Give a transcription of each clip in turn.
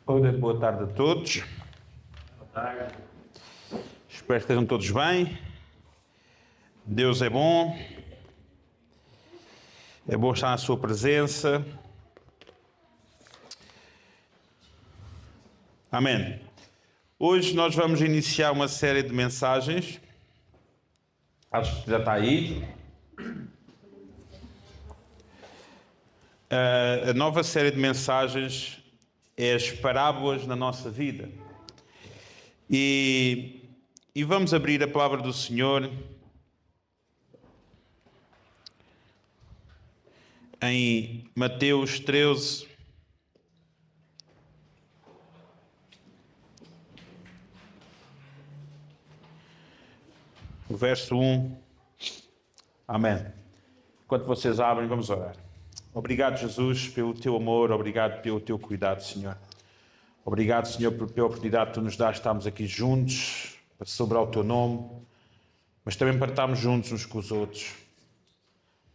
Ora, boa tarde a todos. Boa tarde. Espero que estejam todos bem. Deus é bom. É bom estar na sua presença. Amém. Hoje nós vamos iniciar uma série de mensagens. Acho que já está aí. A nova série de mensagens é as parábolas na nossa vida. E vamos abrir a palavra do Senhor em Mateus 13. O verso 1. Amém. Enquanto vocês abrem, vamos orar. Obrigado, Jesus, pelo teu amor, obrigado pelo teu cuidado, Senhor. Obrigado, Senhor, pela oportunidade que tu nos dás de estarmos aqui juntos, para celebrar o teu nome, mas também para estarmos juntos uns com os outros,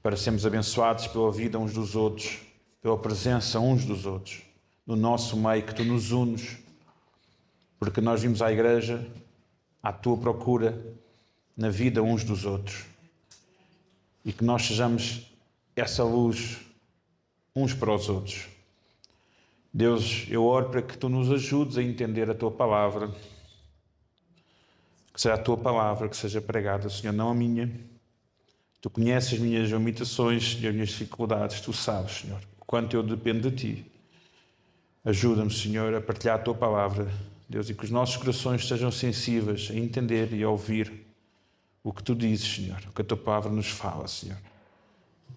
para sermos abençoados pela vida uns dos outros, pela presença uns dos outros, no nosso meio, que tu nos unes, porque nós vimos à igreja, à tua procura, na vida uns dos outros, e que nós sejamos essa luz uns para os outros. Deus, eu oro para que tu nos ajudes a entender a tua palavra, que seja a tua palavra que seja pregada, Senhor, não a minha. Tu conheces as minhas limitações e as minhas dificuldades, tu sabes, Senhor, o quanto eu dependo de ti. Ajuda-me, Senhor, a partilhar a tua palavra, Deus, e que os nossos corações sejam sensíveis a entender e a ouvir o que tu dizes, Senhor, o que a tua palavra nos fala, Senhor.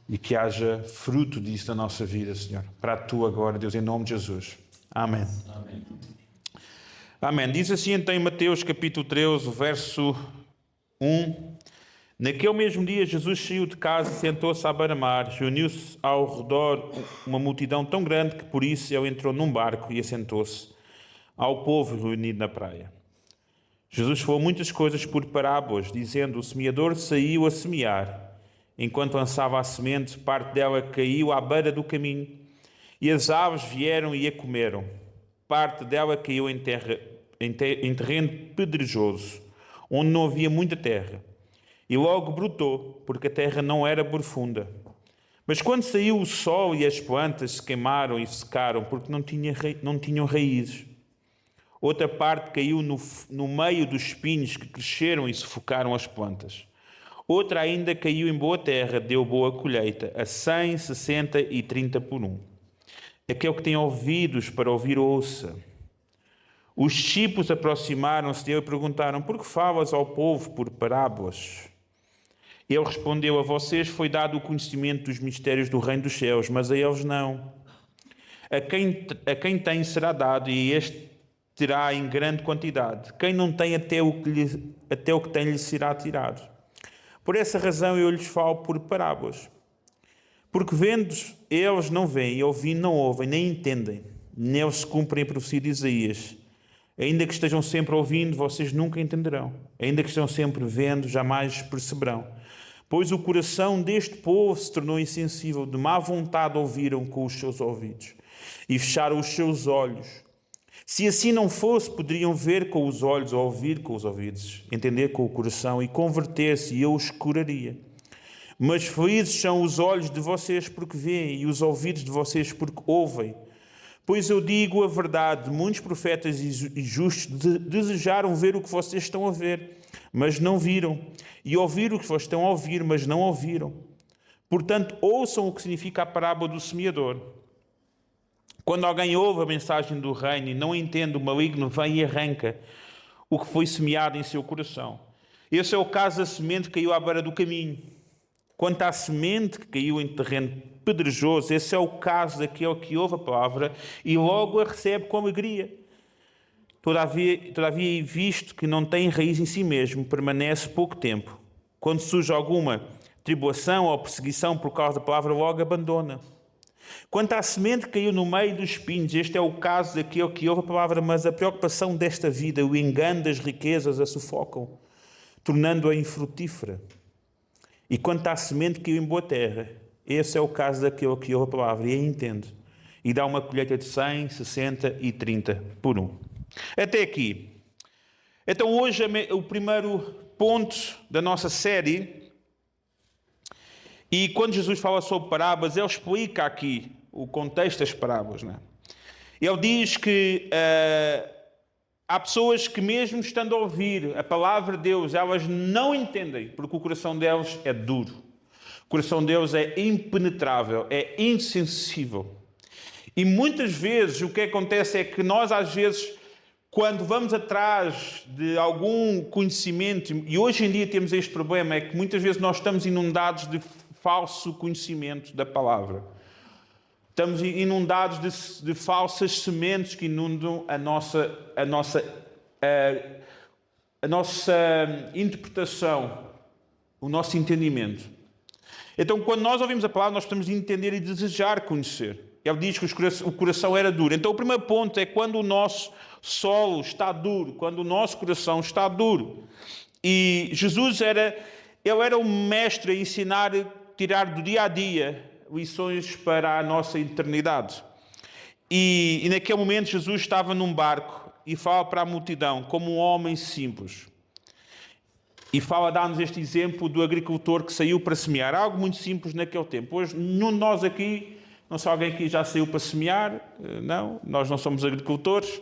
E que haja fruto disso na nossa vida, Senhor. Para a tua glória, Deus, em nome de Jesus. Amém. Amém. Amém. Diz assim então em Mateus capítulo 13, verso 1. Naquele mesmo dia Jesus saiu de casa e sentou-se à beira-mar. Reuniu-se ao redor uma multidão tão grande que por isso ele entrou num barco e assentou-se ao povo reunido na praia. Jesus falou muitas coisas por parábolas, dizendo: o semeador saiu a semear. Enquanto lançava a semente, parte dela caiu à beira do caminho, e as aves vieram e a comeram. Parte dela caiu em terreno pedregoso, onde não havia muita terra, e logo brotou, porque a terra não era profunda. Mas quando saiu o sol e as plantas se queimaram e secaram, porque não tinham raízes. Outra parte caiu no meio dos espinhos que cresceram e sufocaram as plantas. Outra ainda caiu em boa terra, deu boa colheita, a 100, 60 e 30 por 1. Aquele que tem ouvidos para ouvir, ouça. Os discípulos aproximaram-se dele e perguntaram: por que falas ao povo por parábolas? Ele respondeu: a vocês foi dado o conhecimento dos mistérios do reino dos céus, mas a eles não. A quem tem será dado, e este terá em grande quantidade. Quem não tem, até o que tem lhe será tirado. Por essa razão eu lhes falo por parábolas. Porque vendo eles não veem, e ouvindo não ouvem, nem entendem. Neles se cumprem a profecia de Isaías. Ainda que estejam sempre ouvindo, vocês nunca entenderão. Ainda que estejam sempre vendo, jamais perceberão. Pois o coração deste povo se tornou insensível, de má vontade ouviram com os seus ouvidos e fecharam os seus olhos. Se assim não fosse, poderiam ver com os olhos ou ouvir com os ouvidos, entender com o coração e converter-se, e eu os curaria. Mas felizes são os olhos de vocês porque veem, e os ouvidos de vocês porque ouvem. Pois eu digo a verdade, muitos profetas e justos desejaram ver o que vocês estão a ver, mas não viram, e ouvir o que vocês estão a ouvir, mas não ouviram. Portanto, ouçam o que significa a parábola do semeador. Quando alguém ouve a mensagem do reino e não entende, o maligno vem e arranca o que foi semeado em seu coração. Esse é o caso da semente que caiu à beira do caminho. Quanto à semente que caiu em terreno pedregoso, esse é o caso daquele que ouve a palavra e logo a recebe com alegria. Todavia, visto que não tem raiz em si mesmo, permanece pouco tempo. Quando surge alguma tribulação ou perseguição por causa da palavra, logo abandona. Quanto à semente que caiu no meio dos espinhos, este é o caso daquele que ouve a palavra, mas a preocupação desta vida, o engano das riquezas a sufocam, tornando-a infrutífera. E quanto à semente que caiu em boa terra, esse é o caso daquele que ouve a palavra e a entende. e dá uma colheita de 100, 60 e 30 por um. Até aqui. Então hoje o primeiro ponto da nossa série, e quando Jesus fala sobre parábolas, ele explica aqui o contexto das parábolas, não é? Ele diz que há pessoas que mesmo estando a ouvir a palavra de Deus, elas não entendem, porque o coração delas é duro. O coração deles é impenetrável, é insensível. E muitas vezes o que acontece é que nós, às vezes, quando vamos atrás de algum conhecimento, e hoje em dia temos este problema, é que muitas vezes nós estamos inundados de falso conhecimento da palavra. Estamos inundados de falsas sementes que inundam a nossa interpretação, o nosso entendimento. Então, quando nós ouvimos a palavra, nós temos de entender e desejar conhecer. Ele diz que o coração era duro. Então, o primeiro ponto é quando o nosso solo está duro, quando o nosso coração está duro. E Jesus era o mestre a ensinar, tirar do dia a dia lições para a nossa eternidade. E naquele momento Jesus estava num barco e fala para a multidão como um homem simples. E dá-nos este exemplo do agricultor que saiu para semear. Algo muito simples naquele tempo. Hoje, nenhum de nós aqui, não sei alguém aqui já saiu para semear. Não, nós não somos agricultores.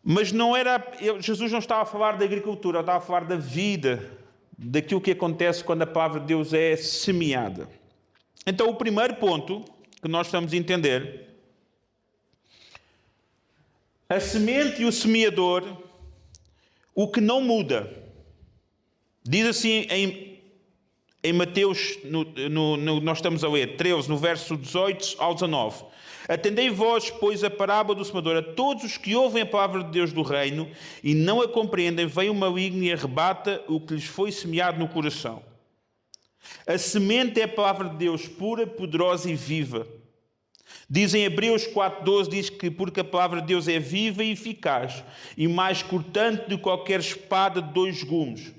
Mas Jesus não estava a falar da agricultura, ele estava a falar da vida, daquilo que acontece quando a palavra de Deus é semeada. Então, o primeiro ponto que nós estamos a entender, a semente e o semeador, o que não muda. Diz assim em Mateus, nós estamos a ler, 13, no verso 18 ao 19. Atendei vós, pois, a parábola do semeador. A todos os que ouvem a palavra de Deus do reino e não a compreendem, vem o maligno e arrebata o que lhes foi semeado no coração. A semente é a palavra de Deus, pura, poderosa e viva. Diz em Hebreus 4,12, diz que porque a palavra de Deus é viva e eficaz e mais cortante do que qualquer espada de 2 gumes.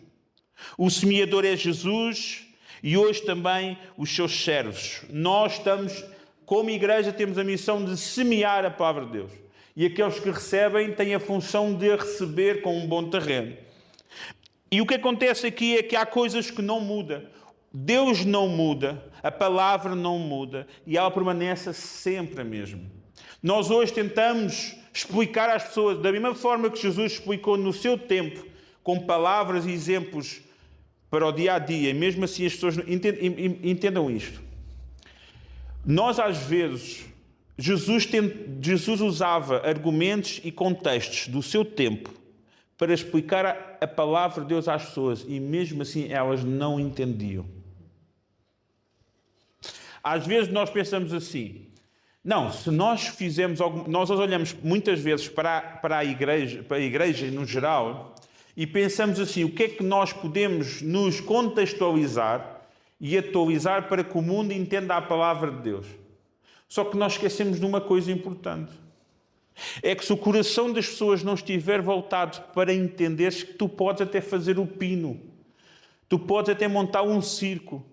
O semeador é Jesus e hoje também os seus servos. Nós estamos, como igreja, temos a missão de semear a palavra de Deus. E aqueles que recebem têm a função de a receber com um bom terreno. E o que acontece aqui é que há coisas que não mudam. Deus não muda, a palavra não muda e ela permanece sempre a mesma. Nós hoje tentamos explicar às pessoas, da mesma forma que Jesus explicou no seu tempo, com palavras e exemplos para o dia a dia, e mesmo assim as pessoas entendam isto. Nós, às vezes, Jesus usava argumentos e contextos do seu tempo para explicar a palavra de Deus às pessoas e mesmo assim elas não entendiam. Às vezes nós pensamos assim, não, se nós fizermos algo, nós olhamos muitas vezes para a igreja no geral e pensamos assim, o que é que nós podemos nos contextualizar e atualizar para que o mundo entenda a palavra de Deus. Só que nós esquecemos de uma coisa importante. É que se o coração das pessoas não estiver voltado para entenderes que tu podes até fazer o pino, tu podes até montar um circo,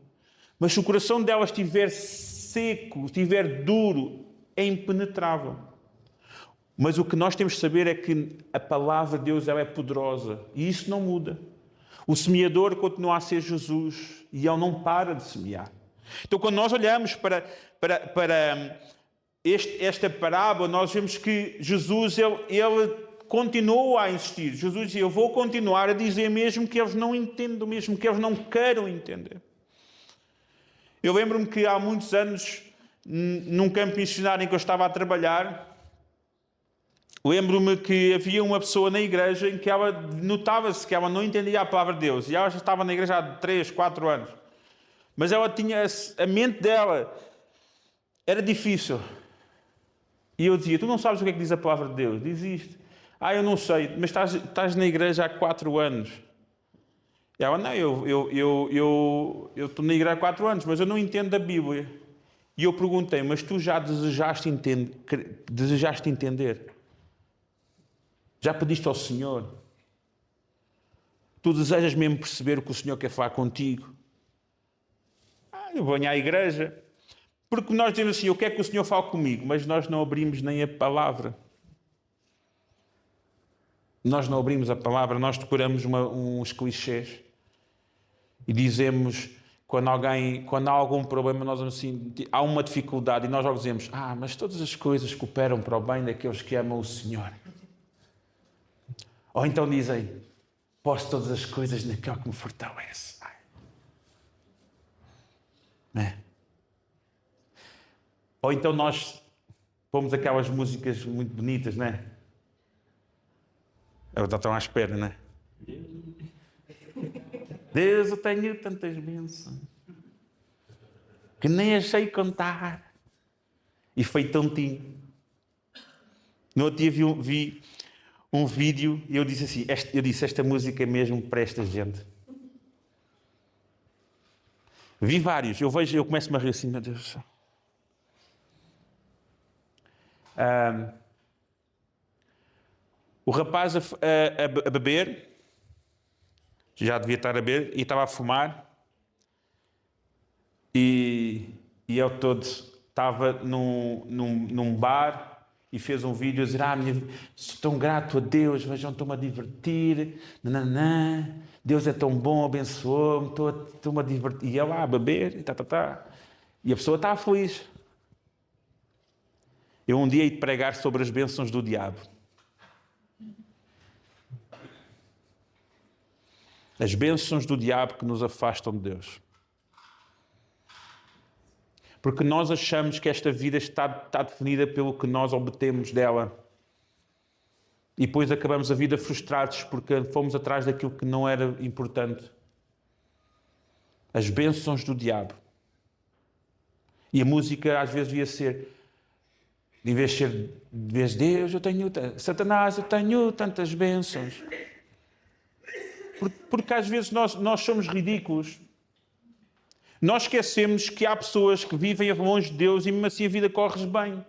mas se o coração delas estiver seco, estiver duro, é impenetrável. Mas o que nós temos de saber é que a palavra de Deus ela é poderosa e isso não muda. O semeador continua a ser Jesus e ele não para de semear. Então, quando nós olhamos para esta parábola, nós vemos que Jesus ele continuou a insistir. Jesus dizia, eu vou continuar a dizer mesmo que eles não entendam, mesmo que eles não queiram entender. Eu lembro-me que há muitos anos, num campo missionário em que eu estava a trabalhar, lembro-me que havia uma pessoa na igreja em que ela notava-se que ela não entendia a palavra de Deus. E ela já estava na igreja há 3, 4 anos. Mas ela tinha, a mente dela era difícil. E eu dizia, tu não sabes o que é que diz a palavra de Deus? Diz isto. Eu não sei, mas estás na igreja há 4 anos. E ela, não, eu estou na igreja há 4 anos, mas eu não entendo a Bíblia. E eu perguntei, mas tu já desejaste entender? Já pediste ao Senhor? Tu desejas mesmo perceber o que o Senhor quer falar contigo? Eu venho à igreja. Porque nós dizemos assim, eu quero que o Senhor fale comigo, mas nós não abrimos nem a palavra. Nós não abrimos a palavra, nós decoramos uns clichês. E dizemos, quando há algum problema, nós assim, há uma dificuldade, e nós logo dizemos, mas todas as coisas cooperam para o bem daqueles que amam o Senhor. Ou então dizem, posso todas as coisas naquele que me fortalece. Né? Ou então nós pomos aquelas músicas muito bonitas, né? Estão à espera, né? Deus, eu tenho tantas bênçãos que nem achei contar. E foi tontinho. No outro dia vi um vídeo e eu disse assim, esta música é mesmo para esta gente. Vi vários, eu começo-me a rir assim, meu Deus do céu. O rapaz a beber, já devia estar a beber, e estava a fumar, e ele todo estava num bar e fez um vídeo a dizer, sou tão grato a Deus, vejam, estou-me a divertir, nananã, Deus é tão bom, abençoou-me, estou-me a divertir. E ele lá a beber, e a pessoa estava feliz. Eu um dia hei de pregar sobre as bênçãos do diabo. As bênçãos do diabo que nos afastam de Deus. Porque nós achamos que esta vida está definida pelo que nós obtemos dela. E depois acabamos a vida frustrados porque fomos atrás daquilo que não era importante. As bênçãos do diabo. E a música às vezes devia ser, em vez de Deus, Satanás, eu tenho tantas bênçãos. Porque às vezes nós somos ridículos. Nós esquecemos que há pessoas que vivem longe de Deus e mesmo assim a vida corre bem.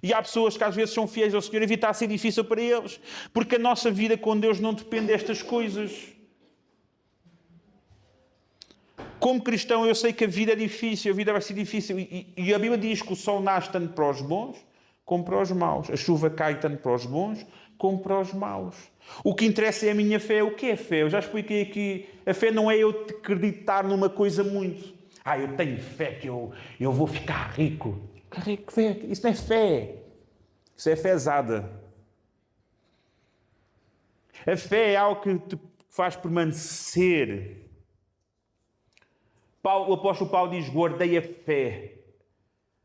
E há pessoas que às vezes são fiéis ao Senhor e a vida está a ser difícil para eles. Porque a nossa vida com Deus não depende destas coisas. Como cristão eu sei que a vida é difícil, a vida vai ser difícil. E a Bíblia diz que o sol nasce tanto para os bons como para os maus. A chuva cai tanto para os bons como para os maus. O que interessa é a minha fé. O que é fé? Eu já expliquei aqui. A fé não é eu acreditar numa coisa muito. Eu tenho fé que eu vou ficar rico. Fé? Isso não é fé. Isso é fezada. A fé é algo que te faz permanecer. O apóstolo Paulo diz, guardei a fé.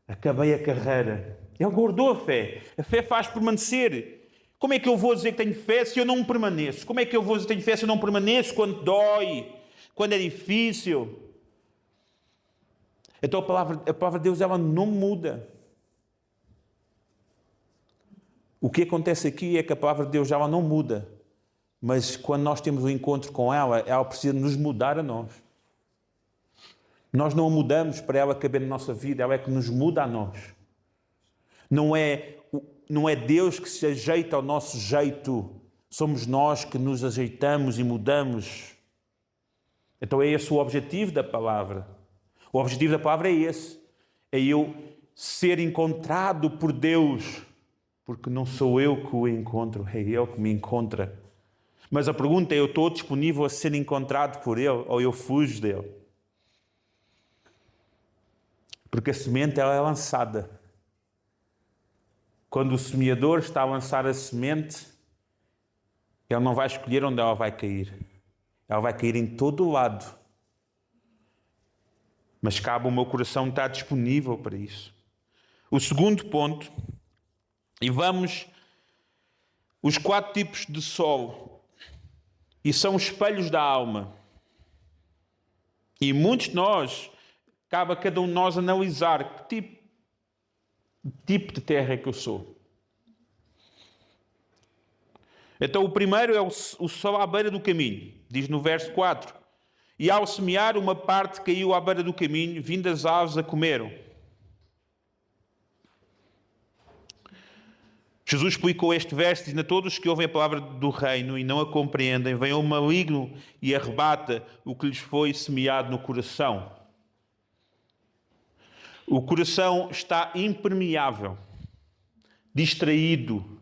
Acabei a carreira. Ele guardou a fé. A fé faz permanecer. Como é que eu vou dizer que tenho fé se eu não permaneço? Como é que eu vou dizer que tenho fé se eu não permaneço quando dói? Quando é difícil? Então a palavra de Deus, ela não muda. O que acontece aqui é que a palavra de Deus, ela não muda. Mas quando nós temos um encontro com ela precisa nos mudar a nós. Nós não a mudamos para ela caber na nossa vida, ela é que nos muda a nós. Não é Deus que se ajeita ao nosso jeito, somos nós que nos ajeitamos e mudamos. Então é esse o objetivo da palavra. O objetivo da palavra é esse. É eu ser encontrado por Deus. Porque não sou eu que o encontro, é Ele que me encontra. Mas a pergunta é, eu estou disponível a ser encontrado por Ele ou eu fujo dele? Porque a semente ela é lançada. Quando o semeador está a lançar a semente, ele não vai escolher onde ela vai cair. Ela vai cair em todo o lado. Mas cabe ao meu coração estar disponível para isso. O segundo ponto, e vamos, os 4 tipos de sol, e são espelhos da alma. E muitos de nós, cabe a cada um de nós analisar que tipo de terra é que eu sou. Então o primeiro é o sol à beira do caminho, diz no verso 4. E ao semear, uma parte caiu à beira do caminho, vindo as aves a comeram. Jesus explicou este verso, dizendo a todos que ouvem a palavra do reino e não a compreendem, venha o maligno e arrebata o que lhes foi semeado no coração. O coração está impermeável, distraído,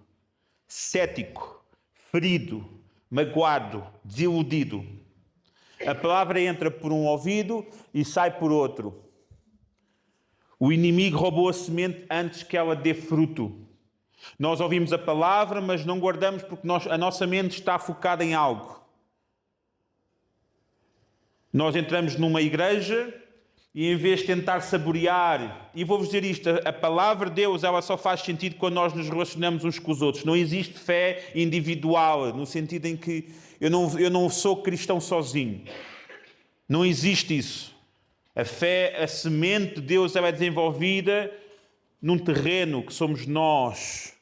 cético, ferido, magoado, desiludido. A palavra entra por um ouvido e sai por outro. O inimigo roubou a semente antes que ela dê fruto. Nós ouvimos a palavra, mas não guardamos porque a nossa mente está focada em algo. Nós entramos numa igreja e em vez de tentar saborear, e vou-vos dizer isto, a palavra de Deus ela só faz sentido quando nós nos relacionamos uns com os outros. Não existe fé individual, no sentido em que eu não sou cristão sozinho. Não existe isso. A fé, a semente de Deus, ela é desenvolvida num terreno que somos nós.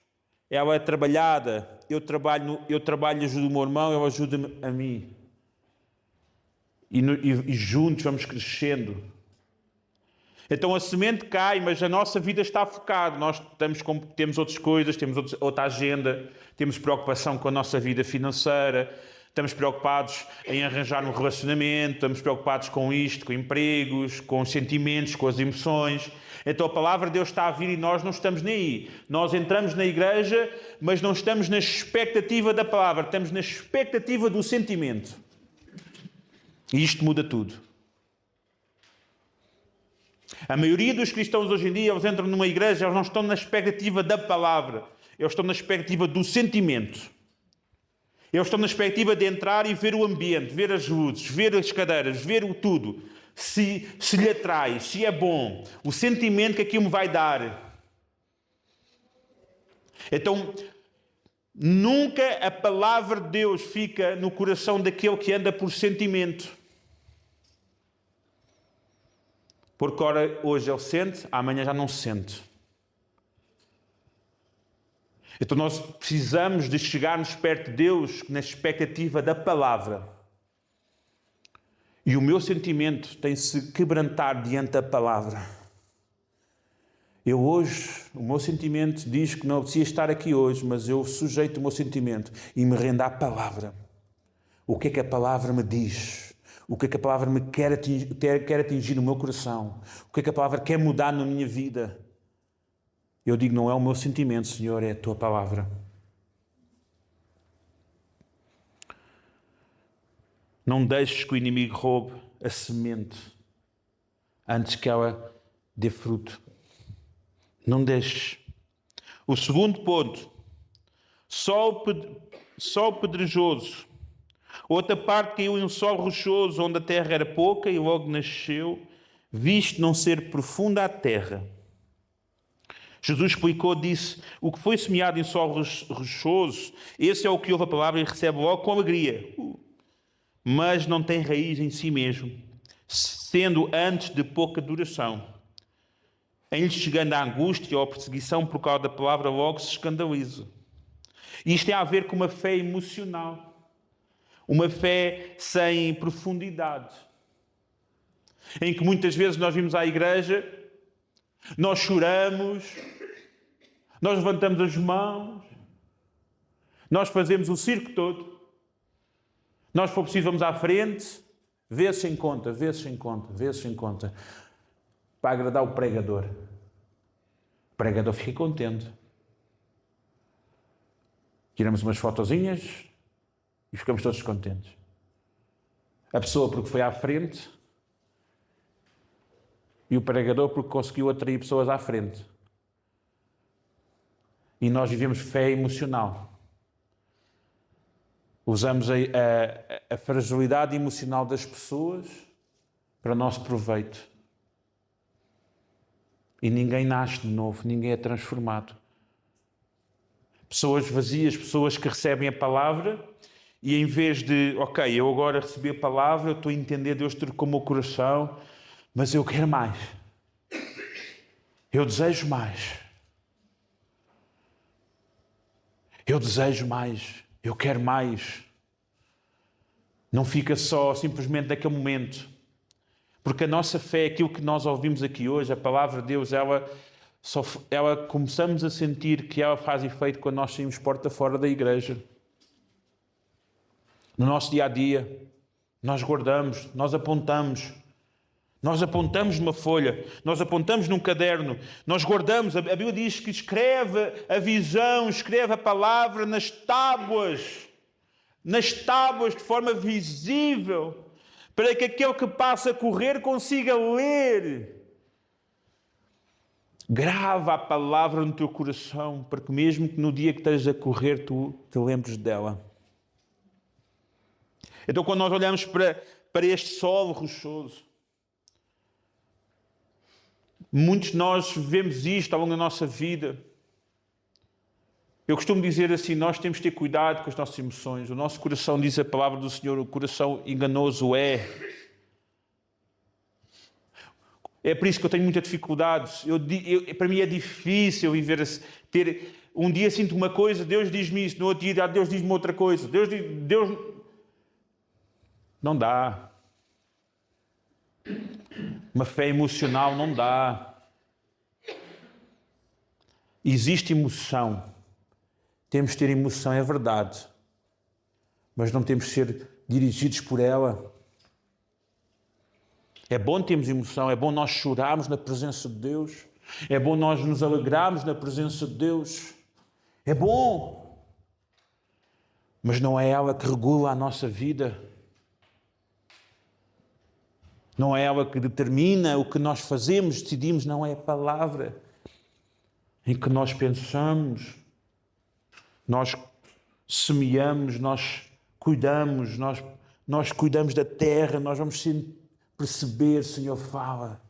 Ela é trabalhada. Eu trabalho e ajudo o meu irmão, ele ajuda-me a mim. E juntos vamos crescendo. Então a semente cai, mas a nossa vida está focada. Nós temos outras coisas, temos outra agenda, temos preocupação com a nossa vida financeira, estamos preocupados em arranjar um relacionamento, estamos preocupados com isto, com empregos, com os sentimentos, com as emoções. Então a palavra de Deus está a vir e nós não estamos nem aí. Nós entramos na igreja, mas não estamos na expectativa da palavra, estamos na expectativa do sentimento. E isto muda tudo. A maioria dos cristãos hoje em dia, eles entram numa igreja, eles não estão na expectativa da palavra, eles estão na expectativa do sentimento. Eles estão na expectativa de entrar e ver o ambiente, ver as luzes, ver as cadeiras, ver o tudo. Se lhe atrai, se é bom, o sentimento que aquilo me vai dar. Então, nunca a palavra de Deus fica no coração daquele que anda por sentimento. Porque ora, hoje ele sente, amanhã já não se sente. Então nós precisamos de chegarmos perto de Deus na expectativa da palavra. E o meu sentimento tem de se quebrantar diante da palavra. O meu sentimento diz que não precisa estar aqui hoje, mas eu sujeito o meu sentimento e me rendo à palavra. O que é que a palavra me diz? O que é que a palavra me quer atingir no meu coração? O que é que a palavra quer mudar na minha vida? Eu digo, não é o meu sentimento, Senhor, é a tua palavra. Não deixes que o inimigo roube a semente antes que ela dê fruto. Não deixes. O segundo ponto, solo pedregoso. Outra parte caiu em um solo rochoso, onde a terra era pouca e logo nasceu, visto não ser profunda a terra. Jesus explicou, disse, o que foi semeado em solo rochoso, esse é o que ouve a palavra e recebe logo com alegria, mas não tem raiz em si mesmo, sendo antes de pouca duração. Em lhe chegando a angústia ou a perseguição por causa da palavra, logo se escandaliza. E isto tem a ver com uma fé emocional. Uma fé sem profundidade. Em que muitas vezes nós vimos à igreja, nós choramos, nós levantamos as mãos, nós fazemos o circo todo. Nós, se for preciso, vamos à frente, vê-se em conta, para agradar o pregador. O pregador fica contente. Tiramos umas fotozinhas e ficamos todos contentes. A pessoa porque foi à frente e o pregador porque conseguiu atrair pessoas à frente. E nós vivemos fé emocional. Usamos a fragilidade emocional das pessoas para o nosso proveito. E ninguém nasce de novo, ninguém é transformado. Pessoas vazias, pessoas que recebem a palavra e em vez de, ok, eu agora recebi a palavra, eu estou a entender, Deus trocou o meu coração, mas eu quero mais. Eu desejo mais. Eu desejo mais. Eu quero mais. Não fica só simplesmente naquele momento. Porque a nossa fé, aquilo que nós ouvimos aqui hoje, a palavra de Deus, ela começamos a sentir que ela faz efeito quando nós saímos porta fora da igreja. No nosso dia a dia, nós guardamos, nós apontamos, Nós apontamos numa folha, nós apontamos num caderno, nós guardamos. A Bíblia diz que escreve a visão, escreve a palavra nas tábuas de forma visível, para que aquele que passa a correr consiga ler. Grava a palavra no teu coração, para que mesmo que no dia que estejas a correr, tu te lembres dela. Então, quando nós olhamos para este solo rochoso, muitos de nós vivemos isto ao longo da nossa vida. Eu costumo dizer assim, nós temos de ter cuidado com as nossas emoções. O nosso coração, diz a palavra do Senhor, o coração enganoso é. É por isso que eu tenho muita dificuldade. Para mim é difícil viver assim, ter... Um dia sinto uma coisa, Deus diz-me isso, no outro dia Deus diz-me outra coisa. Deus... Não dá. Uma fé emocional não dá. Existe emoção. Temos de ter emoção, é verdade. Mas não temos de ser dirigidos por ela. É bom termos emoção, é bom nós chorarmos na presença de Deus. É bom nós nos alegrarmos na presença de Deus. É bom. Mas não é ela que regula a nossa vida. Não é ela que determina o que nós fazemos, decidimos, não é a palavra em que nós pensamos, nós semeamos, nós cuidamos, nós cuidamos da terra, nós vamos sempre perceber, Senhor, fala.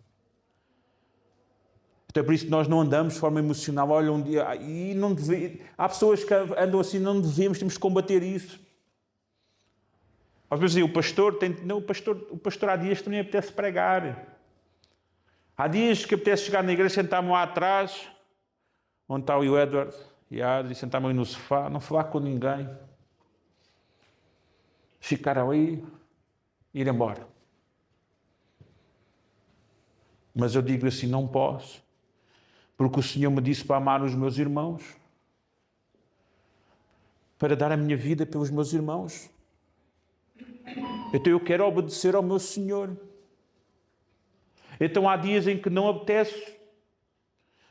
Então é por isso que nós não andamos de forma emocional. Olha, um dia, e não há pessoas que andam assim, não devemos, temos de combater isso. Às vezes o pastor há dias também apetece pregar. Há dias que apetece chegar na igreja, sentar-me lá atrás, onde está o Edward e a Adri, sentar-me ali no sofá, não falar com ninguém. Ficar ali e ir embora. Mas eu digo assim, não posso. Porque o Senhor me disse para amar os meus irmãos. Para dar a minha vida pelos meus irmãos. Então eu quero obedecer ao meu Senhor. Então há dias em que não apetece,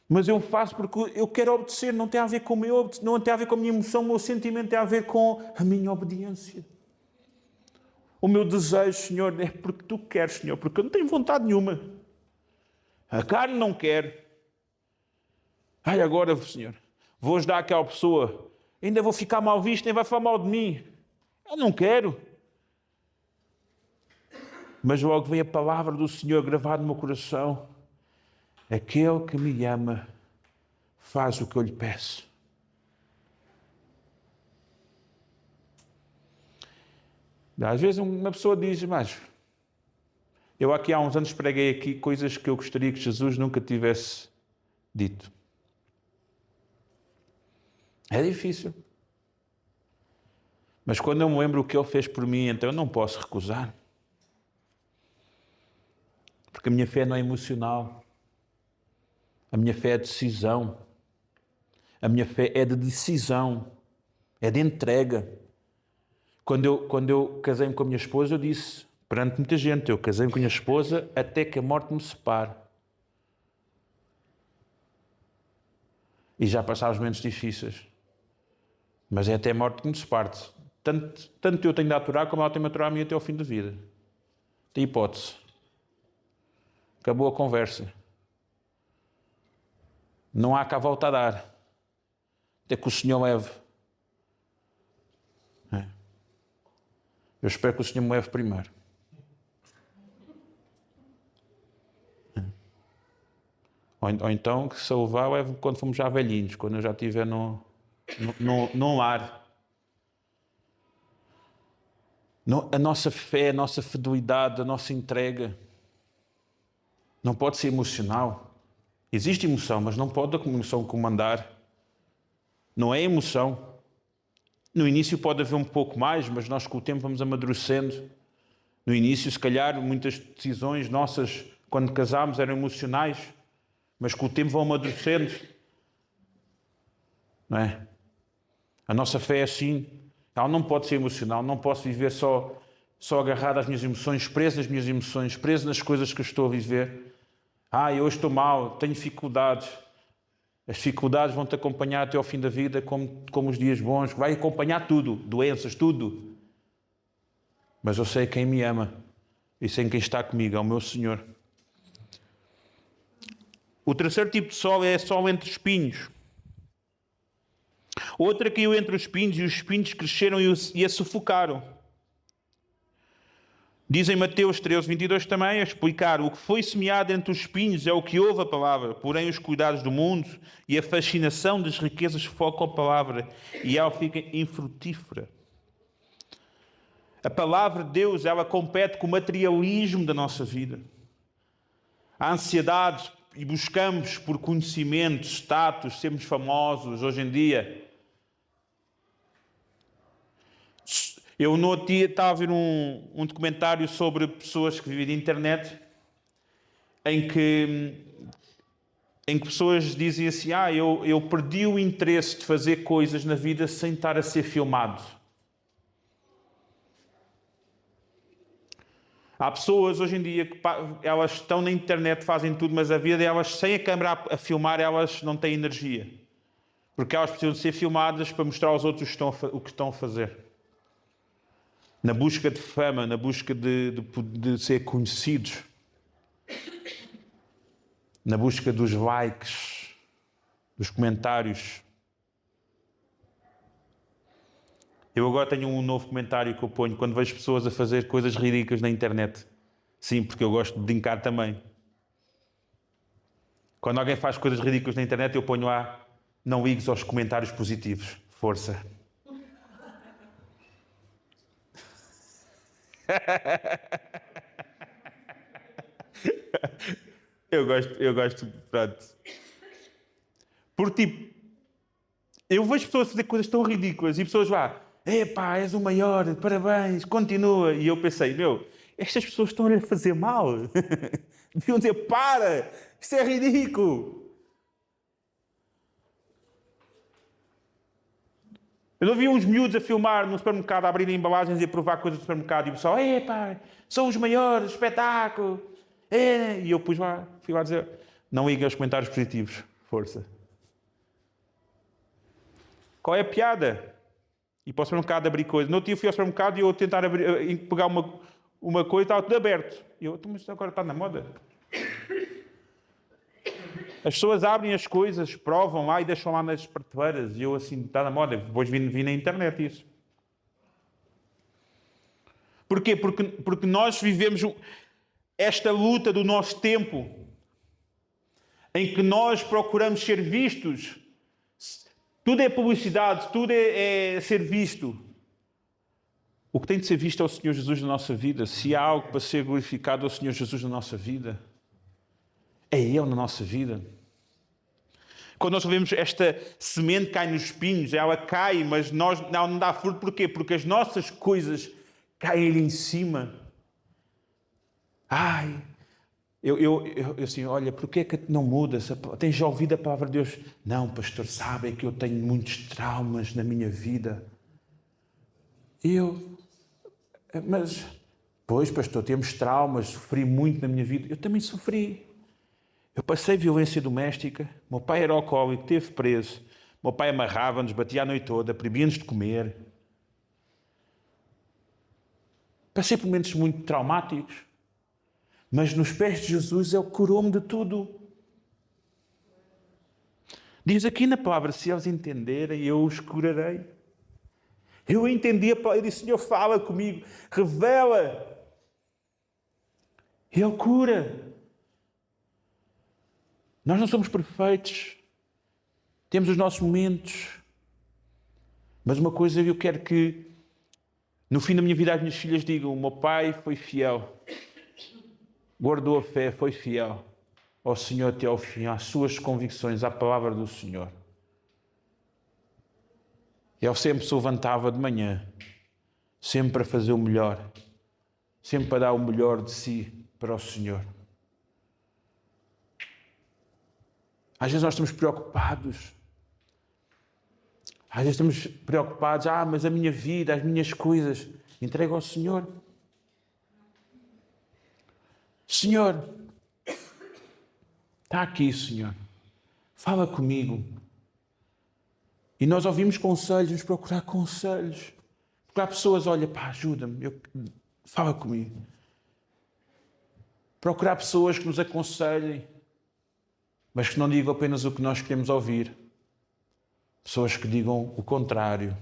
mas eu faço porque eu quero obedecer, não tem a ver com não tem a ver com a minha emoção, o meu sentimento tem a ver com a minha obediência. O meu desejo, Senhor, é porque Tu queres, Senhor, porque eu não tenho vontade nenhuma. A carne não quer. Ai, agora, Senhor, vou ajudar aquela pessoa, ainda vou ficar mal visto, nem vai falar mal de mim. Eu não quero. Mas logo vem a palavra do Senhor gravada no meu coração. Aquele que me ama faz o que eu lhe peço. Às vezes uma pessoa diz, mas eu aqui há uns anos preguei aqui coisas que eu gostaria que Jesus nunca tivesse dito. É difícil. Mas quando eu me lembro o que Ele fez por mim, então eu não posso recusar. Porque a minha fé não é emocional. A minha fé é decisão. A minha fé é de decisão. É de entrega. Quando eu casei-me com a minha esposa, eu disse, perante muita gente, eu casei-me com a minha esposa até que a morte me separe. E já passaram os momentos difíceis. Mas é até a morte que me separe. Tanto eu tenho de aturar, como ela tem de aturar a mim até ao fim da vida. Tem hipótese. Acabou a conversa. Não há cá volta a dar. Até que o Senhor leve. Eu espero que o Senhor me leve primeiro. Ou então, que se eu levar, leve quando fomos já velhinhos, quando eu já estiver num lar. A nossa fé, a nossa fidelidade, a nossa entrega não pode ser emocional. Existe emoção, mas não pode a emoção comandar. Não é emoção. No início pode haver um pouco mais, mas nós com o tempo vamos amadurecendo. No início, se calhar, muitas decisões nossas, quando casámos, eram emocionais, mas com o tempo vão amadurecendo. Não é? A nossa fé é assim. Ela não pode ser emocional, não posso viver só só agarrado às minhas emoções, preso nas minhas emoções, preso nas coisas que eu estou a viver. Eu hoje estou mal, tenho dificuldades. As dificuldades vão-te acompanhar até ao fim da vida, como os dias bons. Vai acompanhar tudo, doenças, tudo. Mas eu sei quem me ama e sei quem está comigo, é o meu Senhor. O terceiro tipo de sol é sol entre espinhos. Outra caiu entre os espinhos e os espinhos cresceram e a sufocaram. Diz em Mateus 13:22 também, a explicar: o que foi semeado entre os espinhos é o que ouve a palavra, porém os cuidados do mundo e a fascinação das riquezas focam a palavra e ela fica infrutífera. A palavra de Deus, ela compete com o materialismo da nossa vida. A ansiedade e buscamos por conhecimento, status, sermos famosos hoje em dia. Eu no outro dia estava a ver um documentário sobre pessoas que vivem de internet, em que pessoas dizem assim: eu perdi o interesse de fazer coisas na vida sem estar a ser filmado. Há pessoas hoje em dia que elas estão na internet, fazem tudo, mas a vida delas, sem a câmera a filmar, elas não têm energia. Porque elas precisam de ser filmadas para mostrar aos outros o que estão a fazer. Na busca de fama, na busca de ser conhecidos. Na busca dos likes, dos comentários. Eu agora tenho um novo comentário que eu ponho quando vejo pessoas a fazer coisas ridículas na internet. Sim, porque eu gosto de brincar também. Quando alguém faz coisas ridículas na internet, eu ponho lá: não ligues aos comentários positivos. Força. Eu gosto, pronto. Porque, tipo, eu vejo pessoas fazer coisas tão ridículas e pessoas lá: epá, és o maior, parabéns, continua. E eu pensei: estas pessoas estão a fazer mal. Deviam dizer: para, isto é ridículo. Eu não vi uns miúdos a filmar no supermercado, a abrirem embalagens e a provar coisas do supermercado. E o pessoal: epá, são os maiores, espetáculo. E eu fui lá dizer: não liguem aos comentários positivos. Força. Qual é a piada? E para o supermercado abrir coisas. No outro dia fui ao supermercado e eu tentar pegar uma coisa, estava tudo aberto. E eu: mas agora está na moda. As pessoas abrem as coisas, provam lá e deixam lá nas prateleiras. E eu assim: está na moda. Depois vi na internet isso. Porquê? Porque nós vivemos esta luta do nosso tempo, em que nós procuramos ser vistos. Tudo é publicidade, tudo é ser visto. O que tem de ser visto é o Senhor Jesus na nossa vida. Se há algo para ser glorificado, é o Senhor Jesus na nossa vida. É Ele na nossa vida. Quando nós vemos esta semente que cai nos espinhos, ela cai, mas não dá fruto. Porquê? Porque as nossas coisas caem ali em cima. Eu assim: olha, porquê é que não mudas? Tens já ouvido a palavra de Deus? Não, pastor, sabe que eu tenho muitos traumas na minha vida. Pois, pastor, temos traumas, sofri muito na minha vida. Eu também sofri. Eu passei violência doméstica. Meu pai era alcoólico, esteve preso. Meu pai amarrava-nos, batia a noite toda, proibia-nos de comer. Passei por momentos muito traumáticos. Mas nos pés de Jesus Ele curou-me de tudo. Diz aqui na palavra: se eles entenderem, eu os curarei. Eu entendi a palavra e disse: Senhor, fala comigo, revela. Ele cura. Nós não somos perfeitos. Temos os nossos momentos. Mas uma coisa eu quero que, no fim da minha vida, as minhas filhas digam: o meu pai foi fiel. Guardou a fé, foi fiel ao Senhor até ao fim, às suas convicções, à palavra do Senhor. Ele sempre se levantava de manhã, sempre para fazer o melhor, sempre para dar o melhor de si para o Senhor. Às vezes nós estamos preocupados. Às vezes estamos preocupados: mas a minha vida, as minhas coisas, entrego ao Senhor. Senhor, está aqui, Senhor. Fala comigo. E nós ouvimos conselhos, vamos procurar conselhos. Porque há pessoas, olha, pá, ajuda-me, fala comigo. Procurar pessoas que nos aconselhem, mas que não digam apenas o que nós queremos ouvir. Pessoas que digam o contrário.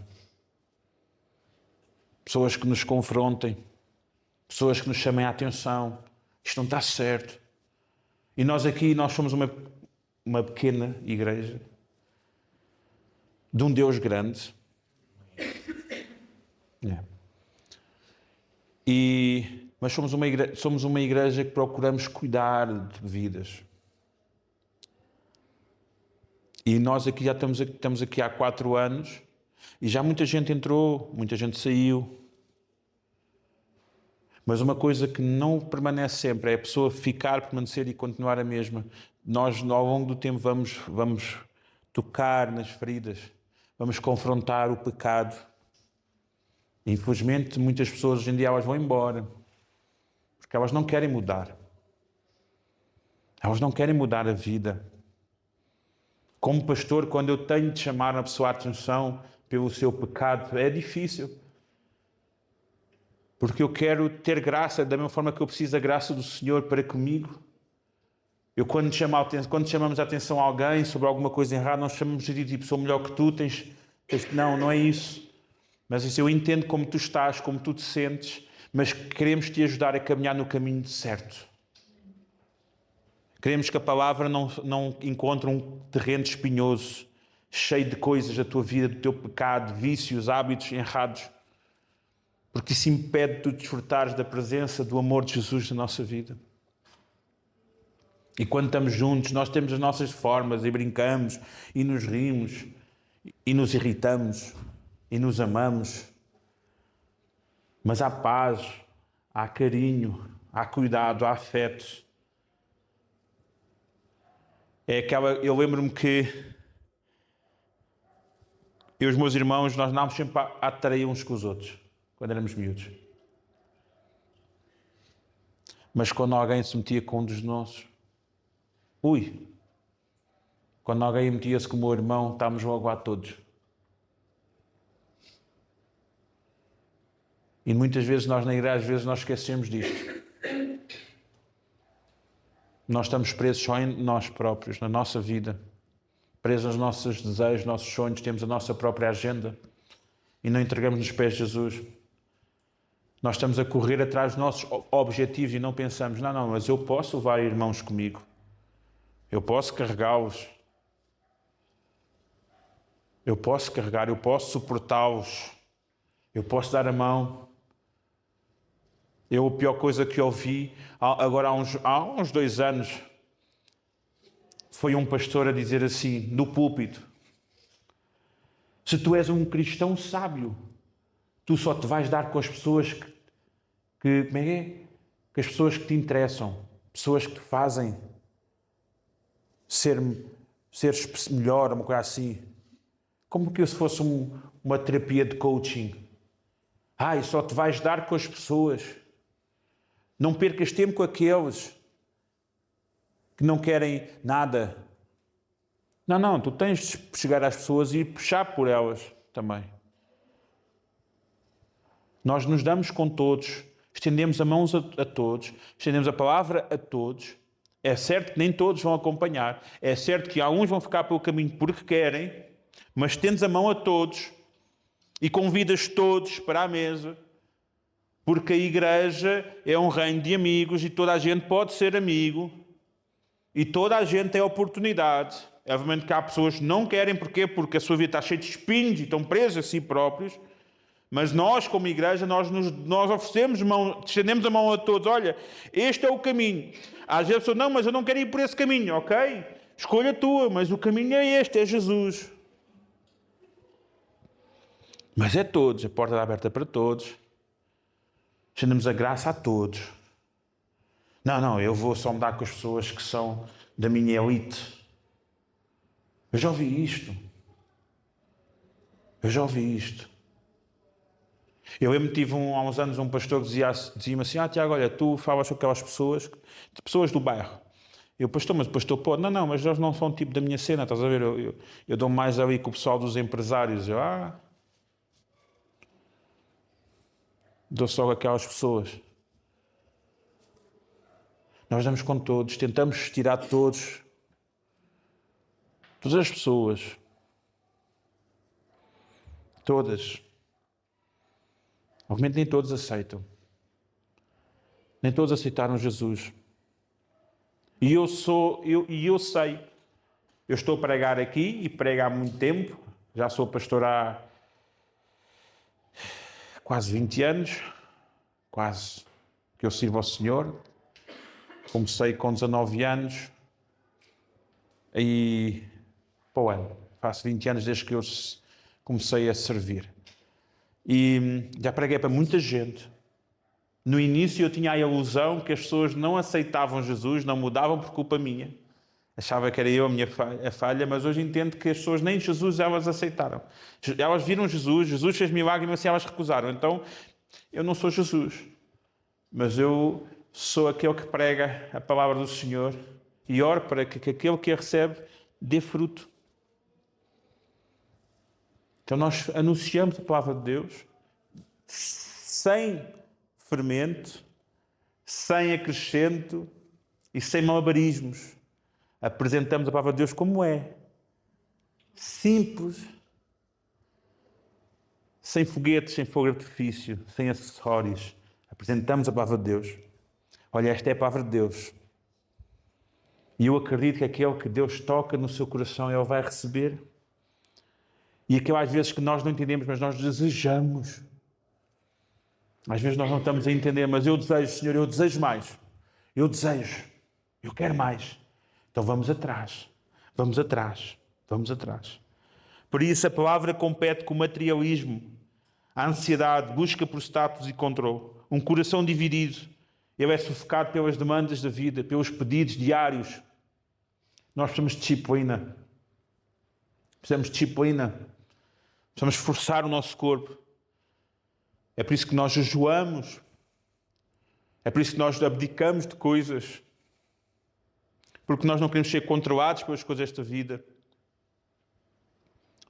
Pessoas que nos confrontem. Pessoas que nos chamem a atenção. Isto não está certo. E nós somos uma pequena igreja de um Deus grande. Mas somos uma igreja que procuramos cuidar de vidas. E nós aqui já estamos aqui há 4 anos e já muita gente entrou, muita gente saiu. Mas uma coisa que não permanece sempre é a pessoa permanecer e continuar a mesma. Nós, ao longo do tempo, vamos tocar nas feridas, vamos confrontar o pecado. Infelizmente, muitas pessoas hoje em dia elas vão embora, porque elas não querem mudar. Elas não querem mudar a vida. Como pastor, quando eu tenho de chamar uma pessoa à atenção pelo seu pecado, é difícil. Porque eu quero ter graça da mesma forma que eu preciso da graça do Senhor para comigo. Quando chamamos a atenção a alguém sobre alguma coisa errada, nós chamamos de tipo, sou melhor que tu, não é isso. Mas isso eu entendo como tu estás, como tu te sentes, mas queremos te ajudar a caminhar no caminho certo. Queremos que a palavra não encontre um terreno espinhoso, cheio de coisas da tua vida, do teu pecado, vícios, hábitos errados. Porque isso impede tu desfrutares da presença, do amor de Jesus na nossa vida. E quando estamos juntos, nós temos as nossas formas e brincamos, e nos rimos, e nos irritamos, e nos amamos. Mas há paz, há carinho, há cuidado, há afeto. Eu lembro-me que eu e os meus irmãos, nós andávamos sempre a atrair uns com os outros, quando éramos miúdos. Mas quando alguém se metia com um dos nossos, quando alguém metia-se com o meu irmão, estávamos logo a todos. E muitas vezes nós na igreja, nós esquecemos disto. Nós estamos presos só em nós próprios, na nossa vida. Presos aos nossos desejos, nossos sonhos, temos a nossa própria agenda. E não entregamos nos pés de Jesus. Nós estamos a correr atrás dos nossos objetivos e não pensamos, não, mas eu posso levar irmãos comigo. Eu posso carregá-los. Eu posso carregar, eu posso suportá-los. Eu posso dar a mão. A pior coisa que ouvi, agora há uns 2 anos, foi um pastor a dizer assim, no púlpito: se tu és um cristão sábio, tu só te vais dar com as pessoas que as pessoas que te interessam, pessoas que te fazem seres melhor, uma coisa assim. Como que se fosse uma terapia de coaching. Só te vais dar com as pessoas. Não percas tempo com aqueles que não querem nada. Não, tu tens de chegar às pessoas e puxar por elas também. Nós nos damos com todos, estendemos a mão a todos, estendemos a palavra a todos. É certo que nem todos vão acompanhar. É certo que alguns vão ficar pelo caminho porque querem, mas estendes a mão a todos e convidas todos para a mesa. Porque a igreja é um reino de amigos e toda a gente pode ser amigo e toda a gente tem oportunidade. Obviamente que há pessoas que não querem, porquê? Porque a sua vida está cheia de espinhos e estão presos a si próprios. Mas nós, como igreja, nós oferecemos estendemos a mão a todos. Olha, este é o caminho. Às vezes a pessoa, não, mas eu não quero ir por esse caminho. Ok, escolha tua, mas o caminho é este, é Jesus. Mas é todos, a porta está aberta para todos. Estendemos a graça a todos. Não, eu vou só me dar com as pessoas que são da minha elite. Eu já ouvi isto. Eu lembro que tive há uns anos um pastor que dizia-me assim, Tiago, olha, tu falas com aquelas pessoas, de pessoas do bairro. Eu, pastor, mas o pastor pode? Não, mas eles não são tipo da minha cena, estás a ver? Eu dou mais ali com o pessoal dos empresários. Dou só com aquelas pessoas. Nós damos com todos, tentamos tirar todas as pessoas. Todas. Obviamente nem todos aceitam. Nem todos aceitaram Jesus. E eu sei. Eu estou a pregar aqui e prego há muito tempo. Já sou pastor há quase 20 anos. Quase que eu sirvo ao Senhor. Comecei com 19 anos. E para o ano. Faço 20 anos desde que eu comecei a servir. E já preguei para muita gente. No início eu tinha a ilusão que as pessoas não aceitavam Jesus, não mudavam por culpa minha. Achava que era eu a minha falha, mas hoje entendo que as pessoas nem Jesus elas aceitaram. Elas viram Jesus, Jesus fez milagre, mas assim elas recusaram. Então, eu não sou Jesus, mas eu sou aquele que prega a palavra do Senhor e oro para que aquele que a recebe dê fruto. Então nós anunciamos a palavra de Deus sem fermento, sem acrescento e sem malabarismos. Apresentamos a palavra de Deus como é. Simples. Sem foguetes, sem fogo de artifício, sem acessórios. Apresentamos a palavra de Deus. Olha, esta é a palavra de Deus. E eu acredito que aquele que Deus toca no seu coração, Ele vai receber. E aquilo às vezes que nós não entendemos, mas nós desejamos. Às vezes nós não estamos a entender, mas eu desejo, Senhor, eu desejo mais. Eu desejo. Eu quero mais. Então vamos atrás. Vamos atrás. Vamos atrás. Por isso a palavra compete com o materialismo, a ansiedade, busca por status e controle. Um coração dividido. Ele é sufocado pelas demandas da vida, pelos pedidos diários. Nós precisamos de disciplina. Precisamos de disciplina. Precisamos forçar o nosso corpo. É por isso que nós jejuamos. É por isso que nós abdicamos de coisas. Porque nós não queremos ser controlados pelas coisas desta vida.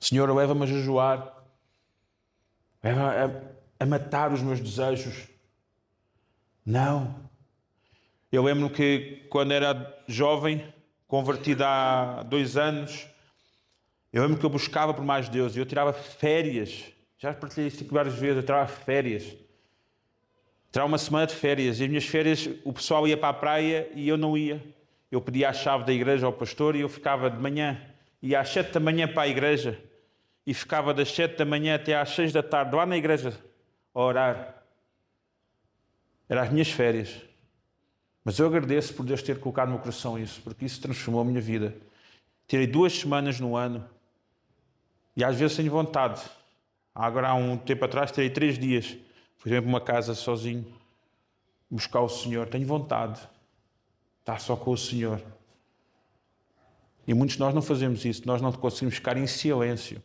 Senhor, leva-me a jejuar. Leva-me a matar os meus desejos. Não. Eu lembro que quando era jovem, convertido há 2 anos, eu lembro que eu buscava por mais Deus e eu tirava férias. Já partilhei isto aqui várias vezes, eu tirava férias. Tirava uma semana de férias. E as minhas férias, o pessoal ia para a praia e eu não ia. Eu pedia a chave da igreja ao pastor e eu ficava de manhã. Ia às 7 da manhã para a igreja. E ficava das 7 da manhã até às 6 da tarde lá na igreja a orar. Eram as minhas férias. Mas eu agradeço por Deus ter colocado no meu coração isso, porque isso transformou a minha vida. Tirei 2 semanas no ano. E às vezes tenho vontade. Agora há um tempo atrás tirei 3 dias. Fui para uma casa sozinho. Buscar o Senhor. Tenho vontade. Estar só com o Senhor. E muitos de nós não fazemos isso. Nós não conseguimos ficar em silêncio.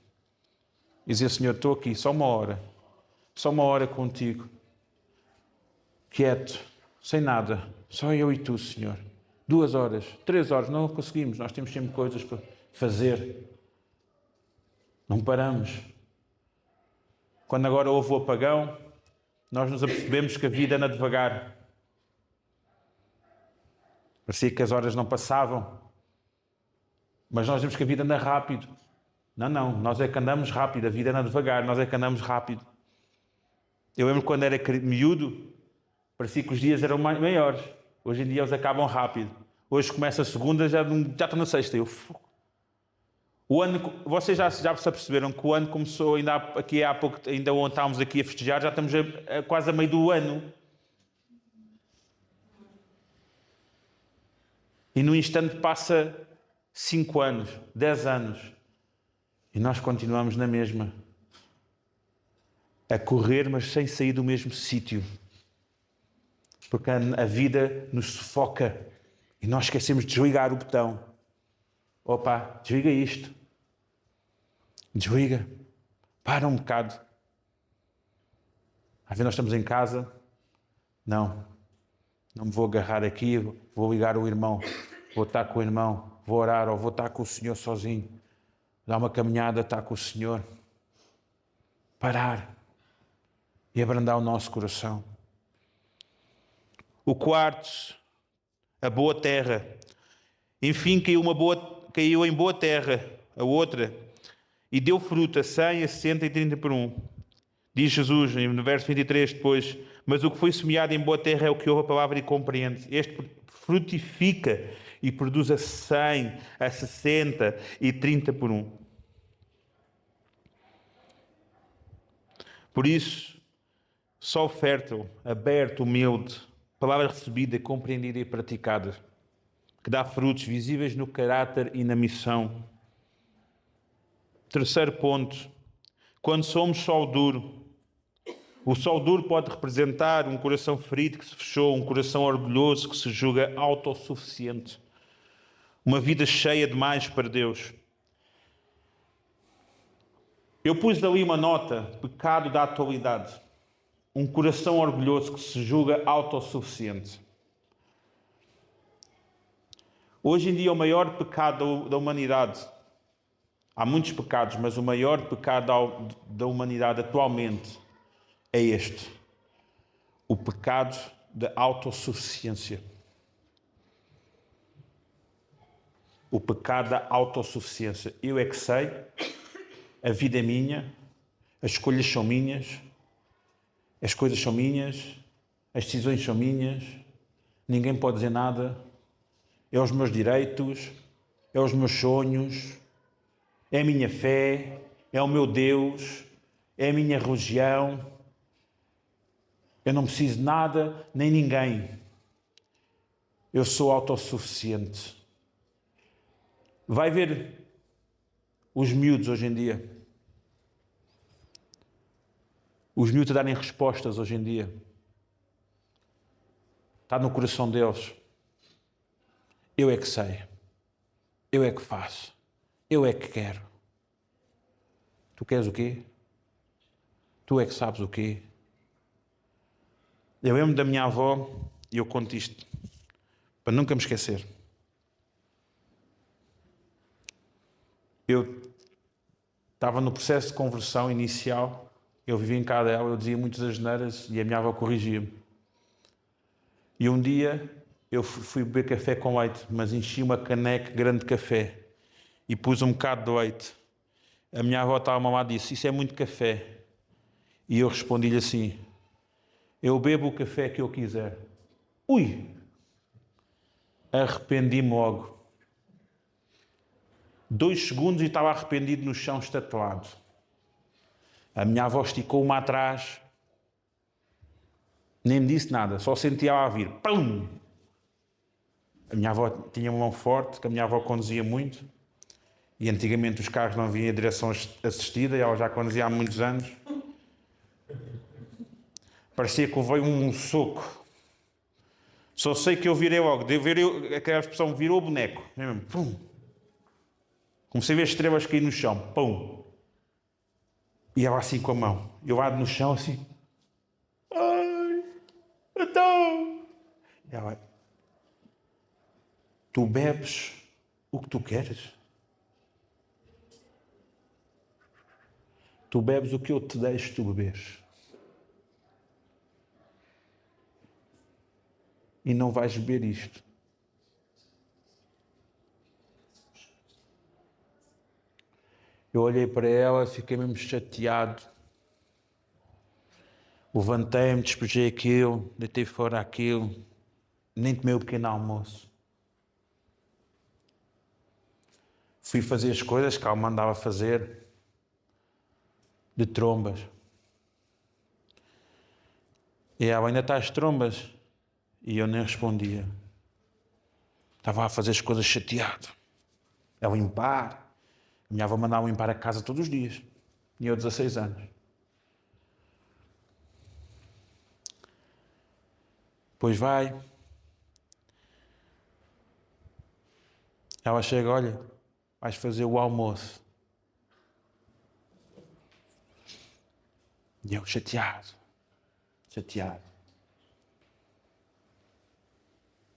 E dizer, Senhor, estou aqui, só uma hora. Só uma hora contigo. Quieto. Sem nada. Só eu e tu, Senhor. 2 horas, 3 horas. Não conseguimos. Nós temos sempre coisas para fazer. Não paramos. Quando agora houve o apagão, nós nos apercebemos que a vida anda devagar. Parecia que as horas não passavam. Mas nós vemos que a vida anda rápido. Não. Nós é que andamos rápido. A vida anda devagar. Nós é que andamos rápido. Eu lembro quando era miúdo, parecia que os dias eram maiores. Hoje em dia eles acabam rápido. Hoje começa a segunda, já estou na sexta. O ano, vocês já se aperceberam que o ano começou ainda aqui há pouco, ainda ontem estávamos aqui a festejar, já estamos quase a meio do ano. E no instante passa 5 anos, 10 anos. E nós continuamos na mesma. A correr, mas sem sair do mesmo sítio. Porque a vida nos sufoca. E nós esquecemos de desligar o botão. Opa, desliga isto. Desliga. Para um bocado. Às vezes nós estamos em casa, não me vou agarrar aqui, vou ligar o irmão, vou estar com o irmão, vou orar ou vou estar com o Senhor sozinho, dar uma caminhada, estar com o Senhor. Parar e abrandar o nosso coração. O quarto, a boa terra. Enfim, caiu em boa terra, a outra, e deu fruto a 100, a 60 e 30 por um. Diz Jesus, no verso 23 depois, mas o que foi semeado em boa terra é o que ouve a palavra e compreende. Este frutifica e produz a 100, a 60 e 30 por um. Por isso, só fértil, aberto, humilde, palavra recebida, compreendida e praticada, que dá frutos visíveis no caráter e na missão. Terceiro ponto, quando somos sol duro. O sol duro pode representar um coração ferido que se fechou, um coração orgulhoso que se julga autossuficiente, uma vida cheia demais para Deus. Eu pus ali uma nota, pecado da atualidade. Um coração orgulhoso que se julga autossuficiente. Hoje em dia, o maior pecado da humanidade, há muitos pecados, mas o maior pecado da humanidade atualmente é este: o pecado da autossuficiência. O pecado da autossuficiência. Eu é que sei, a vida é minha, as escolhas são minhas, as coisas são minhas, as decisões são minhas, ninguém pode dizer nada, é os meus direitos, é os meus sonhos, é a minha fé, é o meu Deus, é a minha religião. Eu não preciso de nada, nem ninguém. Eu sou autossuficiente. Vai ver os miúdos hoje em dia. Os miúdos a darem respostas hoje em dia. Está no coração deles. Eu é que sei. Eu é que faço. Eu é que quero. Tu queres o quê? Tu é que sabes o quê? Eu lembro da minha avó, e eu conto isto, para nunca me esquecer. Eu estava no processo de conversão inicial, eu vivia em casa dela, eu dizia muitas asneiras e a minha avó corrigia-me. E um dia eu fui beber café com leite, mas enchi uma caneca grande de café e pus um bocado de leite. A minha avó estava ao lado e disse: isso é muito café. E eu respondi-lhe assim: eu bebo o café que eu quiser. Ui! Arrependi-me logo. 2 segundos e estava arrependido no chão estatelado. A minha avó esticou-me atrás. Nem me disse nada, só sentia ela a vir. Pum! A minha avó tinha uma mão forte, que a minha avó conduzia muito. E antigamente os carros não vinham em direção assistida, e ela já conduzia há muitos anos. Parecia que veio um soco. Só sei que eu virei logo. Aquela expressão, virou o boneco. Pum. Comecei a ver estrelas cair no chão. Pum. E ela assim com a mão. Eu ando no chão assim. Ai, então. E ela: tu bebes o que tu queres? Tu bebes o que eu te deixo tu beberes. E não vais beber isto. Eu olhei para ela, fiquei mesmo chateado. Levantei-me, despejei aquilo, deitei fora aquilo. Nem tomei o pequeno almoço. Fui fazer as coisas que ela mandava fazer, de trombas. E ela: ainda está às trombas? E eu nem respondia. Estava a fazer as coisas chateado. A limpar. A minha avó mandava limpar a casa todos os dias. E eu 16 anos. Pois vai. Ela chega: olha, vais fazer o almoço. E eu chateado. chateado.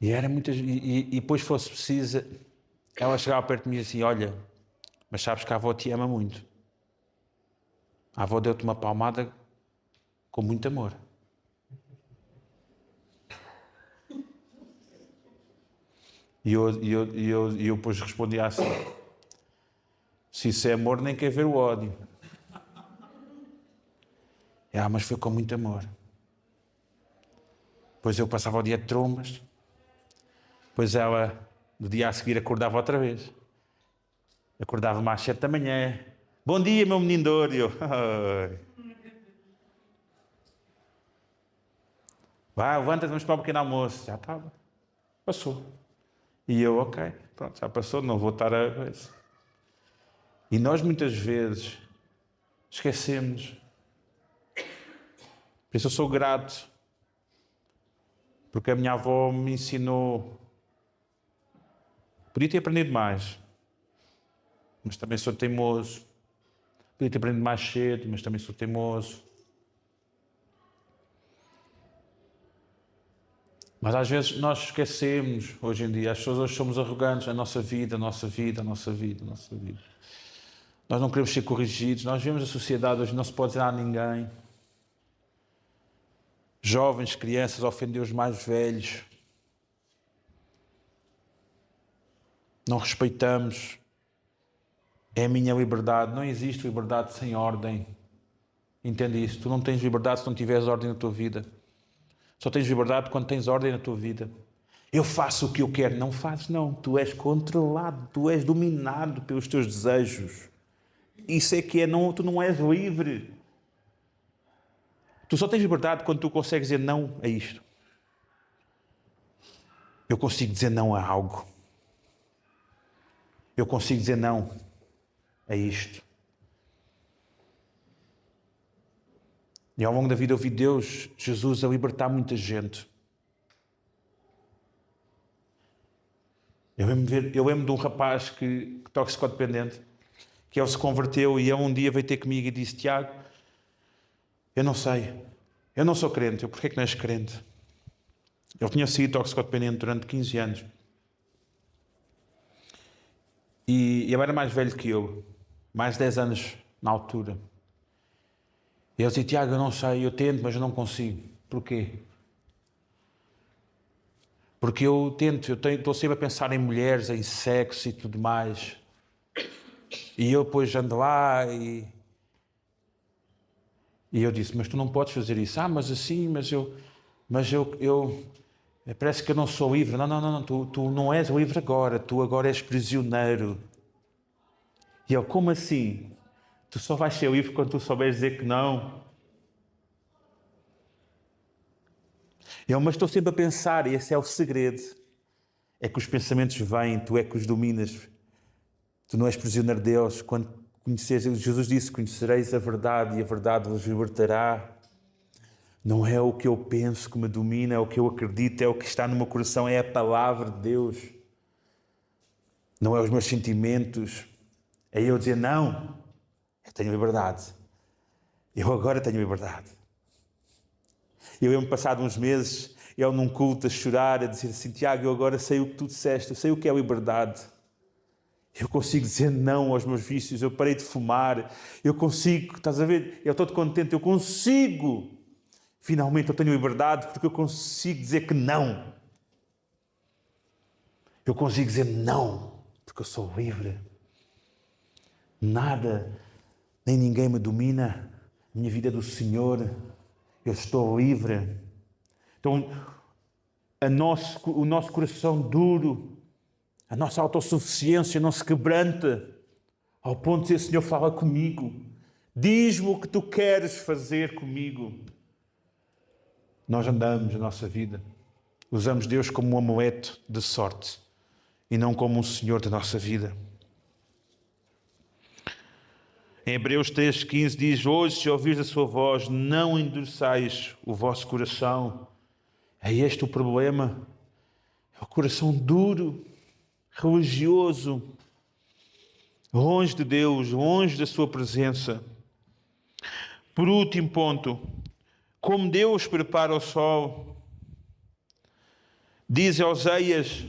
E era muitas... E depois fosse precisa, ela chegava perto de mim e dizia assim, olha, mas sabes que a avó te ama muito. A avó deu-te uma palmada com muito amor. E eu depois respondia assim, se isso é amor, nem quer ver o ódio. Mas foi com muito amor. Depois eu passava o dia de trombas. Depois ela, no dia a seguir, acordava outra vez. Acordava-me às 7 da manhã. Bom dia, meu menino de ouro. E eu, vai, levanta-te, vamos para o pequeno almoço. Já estava. Passou. E eu, ok, pronto, já passou, não vou estar a... E nós muitas vezes esquecemos. Por isso eu sou grato. Porque a minha avó me ensinou. Podia ter aprendido mais. Mas também sou teimoso. Podia ter aprendido mais cedo, mas também sou teimoso. Mas às vezes nós esquecemos, hoje em dia, as pessoas hoje somos arrogantes, a nossa vida. Nós não queremos ser corrigidos, nós vemos a sociedade hoje, não se pode dizer a ninguém. Jovens, crianças, ofender os mais velhos. Não respeitamos. É a minha liberdade. Não existe liberdade sem ordem. Entende isso? Tu não tens liberdade se não tiveres ordem na tua vida. Só tens liberdade quando tens ordem na tua vida. Eu faço o que eu quero. Não fazes, não. Tu és controlado. Tu és dominado pelos teus desejos. Isso é que é. Não, tu não és livre. Tu só tens liberdade quando tu consegues dizer não a isto. Eu consigo dizer não a algo. Eu consigo dizer não a isto. E ao longo da vida eu vi Deus, Jesus, a libertar muita gente. Eu lembro de um rapaz que toxicodependente, que ele se converteu e ele um dia veio ter comigo e disse, Tiago, eu não sei, eu não sou crente. Porquê que não és crente? Ele tinha sido toxicodependente durante 15 anos. E ele era mais velho que eu, mais 10 anos na altura. E ele dizia, Tiago, eu não sei, eu tento, mas eu não consigo. Porquê? Porque eu tento, estou sempre a pensar em mulheres, em sexo e tudo mais. E eu depois ando lá e eu disse, mas tu não podes fazer isso. Mas assim, parece que eu não sou livre. Não, tu não és livre agora, tu agora és prisioneiro. E ele, como assim? Tu só vais ser livre quando tu souberes dizer que não. Eu, mas estou sempre a pensar, e esse é o segredo. É que os pensamentos vêm, tu é que os dominas. Tu não és prisioneiro de Deus. Quando conheceres, Jesus disse, conhecereis a verdade e a verdade vos libertará. Não é o que eu penso que me domina, é o que eu acredito, é o que está no meu coração, é a palavra de Deus. Não é os meus sentimentos. É eu dizer, não, eu tenho liberdade. Eu agora tenho liberdade. Eu lembro passado uns meses, eu num culto a chorar, a dizer assim, Tiago, eu agora sei o que tu disseste, eu sei o que é liberdade. Eu consigo dizer não aos meus vícios, eu parei de fumar, eu consigo, estás a ver? Eu estou contente, eu consigo. Finalmente eu tenho liberdade porque eu consigo dizer que não. Eu consigo dizer não porque eu sou livre. Nada, nem ninguém me domina. A minha vida é do Senhor. Eu estou livre. Então, o nosso coração duro, a nossa autossuficiência não se quebranta ao ponto de dizer, Senhor, fala comigo. Diz-me o que tu queres fazer comigo. Nós andamos a nossa vida. Usamos Deus como um amuleto de sorte e não como um Senhor da nossa vida. Em Hebreus 3,15 diz, hoje, se ouvires a sua voz, não endureçais o vosso coração. É este o problema. É o coração duro, religioso, longe de Deus, longe da sua presença. Por último ponto, Como Deus prepara o sol. Diz Oséias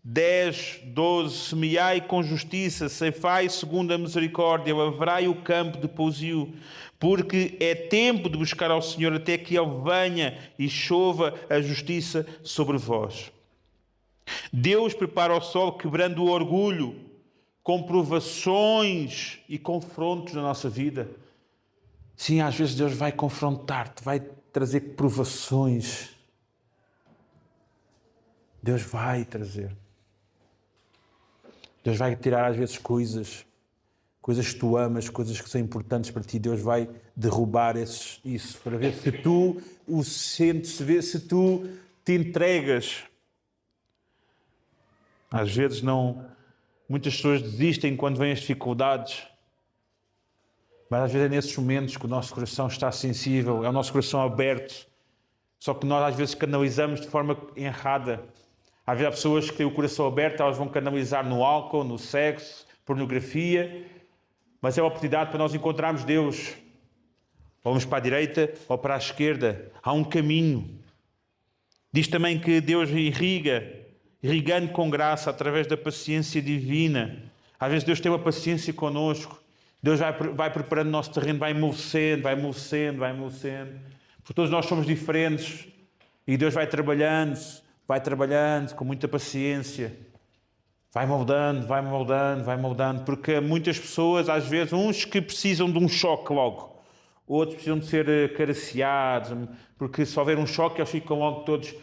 10:12: semeai com justiça, ceifai segundo a misericórdia, lavrai o campo de pousio, porque é tempo de buscar ao Senhor até que Ele venha e chova a justiça sobre vós. Deus prepara o sol quebrando o orgulho, com provações e confrontos na nossa vida. Sim, às vezes Deus vai confrontar-te, vai trazer provações. Deus vai trazer. Deus vai tirar às vezes coisas que tu amas, coisas que são importantes para ti. Deus vai derrubar isso para ver se tu o sentes, se tu te entregas. Às vezes muitas pessoas desistem quando vêm as dificuldades, mas às vezes é nesses momentos que o nosso coração está sensível, é o nosso coração aberto, só que nós às vezes canalizamos de forma errada. Às vezes há pessoas que têm o coração aberto, elas vão canalizar no álcool, no sexo, pornografia, mas é uma oportunidade para nós encontrarmos Deus. Vamos para a direita ou para a esquerda. Há um caminho. Diz também que Deus irrigando com graça através da paciência divina. Às vezes Deus tem uma paciência connosco. Deus vai preparando o nosso terreno, vai amolecendo. Porque todos nós somos diferentes e Deus vai trabalhando com muita paciência. Vai moldando, porque muitas pessoas, às vezes, uns que precisam de um choque logo, outros precisam de ser acariciados, porque se houver um choque, eles ficam logo todos,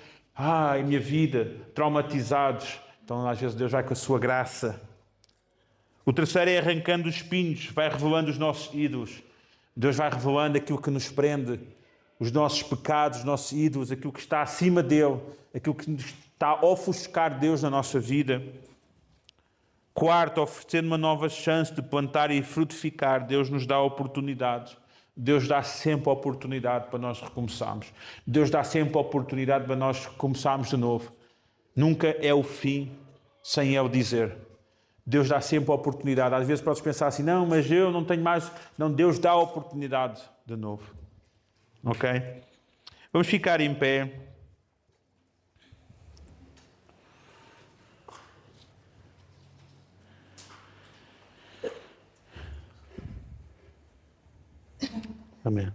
minha vida, traumatizados. Então, às vezes, Deus vai com a sua graça. O terceiro é arrancando os espinhos, vai revelando os nossos ídolos. Deus vai revelando aquilo que nos prende, os nossos pecados, os nossos ídolos, aquilo que está acima dele, aquilo que está a ofuscar Deus na nossa vida. Quarto, oferecendo uma nova chance de plantar e frutificar. Deus nos dá oportunidades. Deus dá sempre a oportunidade para nós recomeçarmos. Deus dá sempre a oportunidade para nós começarmos de novo. Nunca é o fim sem Ele dizer. Deus dá sempre a oportunidade. Às vezes podes pensar assim, não, mas eu não tenho mais. Não, Deus dá a oportunidade de novo. Ok? Vamos ficar em pé. Amém.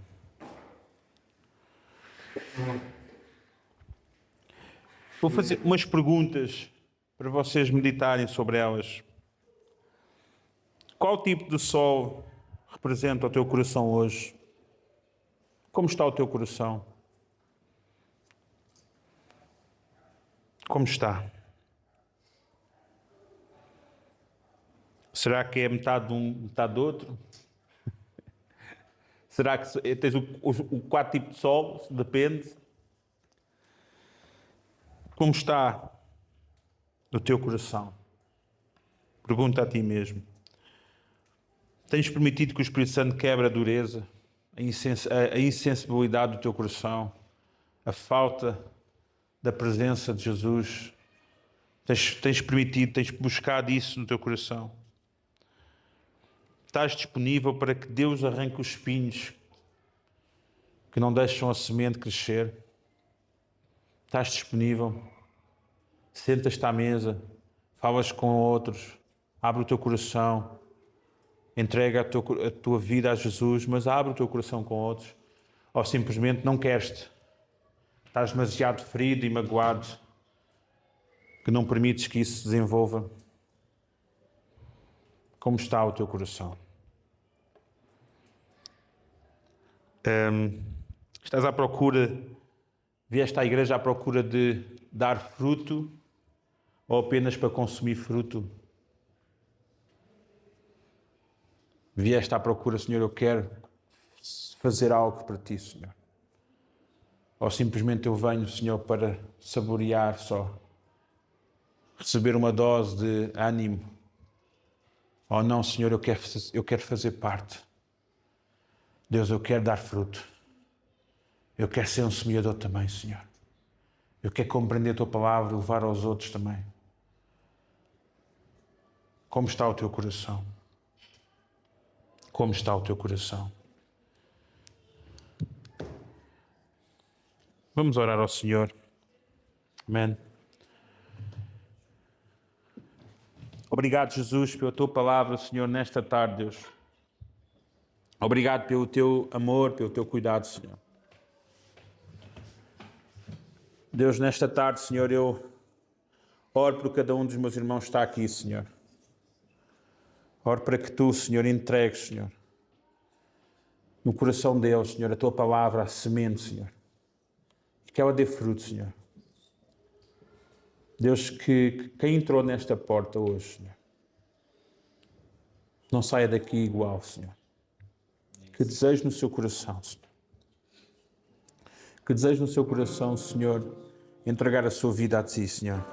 Vou fazer umas perguntas para vocês meditarem sobre elas. Qual tipo de sol representa o teu coração hoje? Como está o teu coração? Como está? Será que é metade de um, metade do outro? Será que tens o quatro tipos de sol? Depende. Como está o teu coração? Pergunta a ti mesmo. Tens permitido que o Espírito Santo quebre a dureza, a insensibilidade do teu coração, a falta da presença de Jesus? Tens permitido, tens buscado isso no teu coração? Estás disponível para que Deus arranque os espinhos que não deixam a semente crescer? Estás disponível? Sentas-te à mesa, falas com outros, abre o teu coração, entrega a tua vida a Jesus, mas abre o teu coração com outros, ou simplesmente não queres-te? Estás demasiado ferido e magoado que não permites que isso se desenvolva? Como está o teu coração? Estás à procura, vieste à igreja à procura de dar fruto ou apenas para consumir fruto? Vieste à procura, Senhor, eu quero fazer algo para ti, Senhor. Ou simplesmente eu venho, Senhor, para saborear só, receber uma dose de ânimo. Ou não, Senhor, eu quero fazer parte. Deus, eu quero dar fruto. Eu quero ser um semeador também, Senhor. Eu quero compreender a Tua palavra e levar aos outros também. Como está o teu coração? Como está o teu coração? Vamos orar ao Senhor. Amém. Obrigado, Jesus, pela tua palavra, Senhor, nesta tarde, Deus. Obrigado pelo teu amor, pelo teu cuidado, Senhor. Deus, nesta tarde, Senhor, eu oro por cada um dos meus irmãos que está aqui, Senhor. Oro para que tu, Senhor, entregues, Senhor, no coração deles, Senhor, a tua palavra, a semente, Senhor. Que ela dê fruto, Senhor. Deus, que quem entrou nesta porta hoje, Senhor, não saia daqui igual, Senhor. Que deseje no seu coração, Senhor. Que deseje no seu coração, Senhor, entregar a sua vida a ti, Senhor.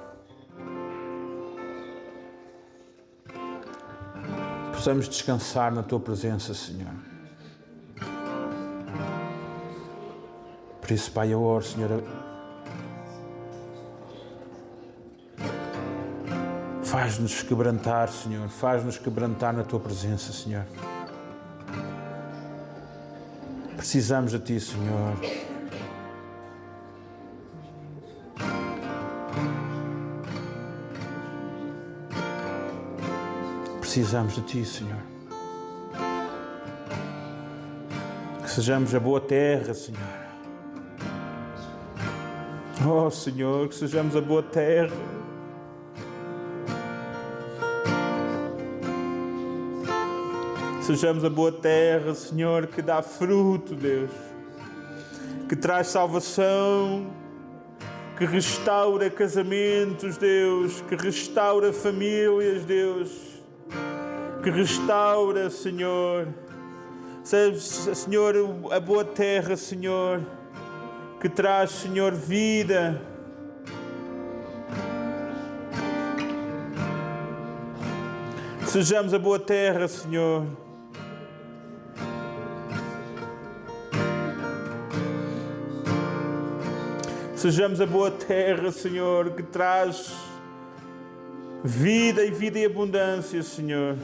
Possamos descansar na tua presença, Senhor. Por isso, Pai, eu oro, Senhor. Faz-nos quebrantar, Senhor. Faz-nos quebrantar na tua presença, Senhor. Precisamos de ti, Senhor. Precisamos de ti, Senhor. Que sejamos a boa terra, Senhor. Oh, Senhor, que sejamos a boa terra. Sejamos a boa terra, Senhor, que dá fruto, Deus. Que traz salvação, que restaura casamentos, Deus. Que restaura famílias, Deus. Que restaura, Senhor. Senhor, a boa terra, Senhor, que traz, Senhor, vida. Sejamos a boa terra, Senhor. Sejamos a boa terra, Senhor, que traz vida e abundância, Senhor.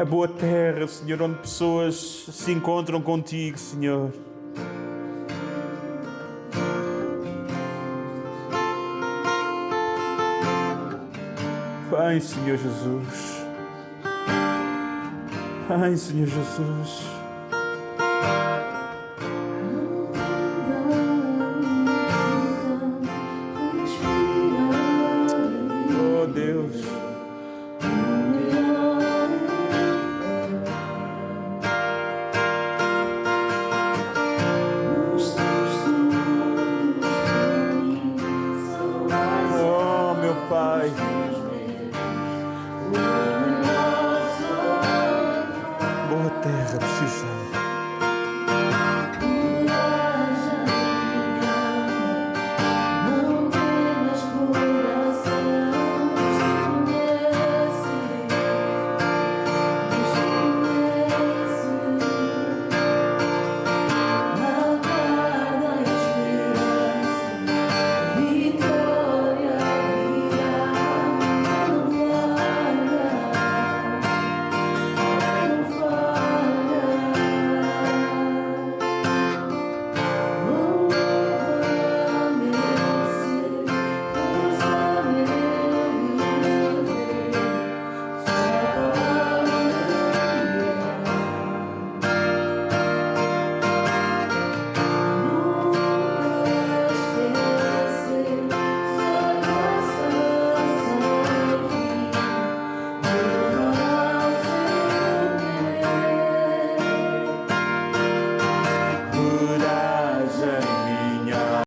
A boa terra, Senhor, onde pessoas se encontram contigo, Senhor. Vem, Senhor Jesus. Vem, Senhor Jesus.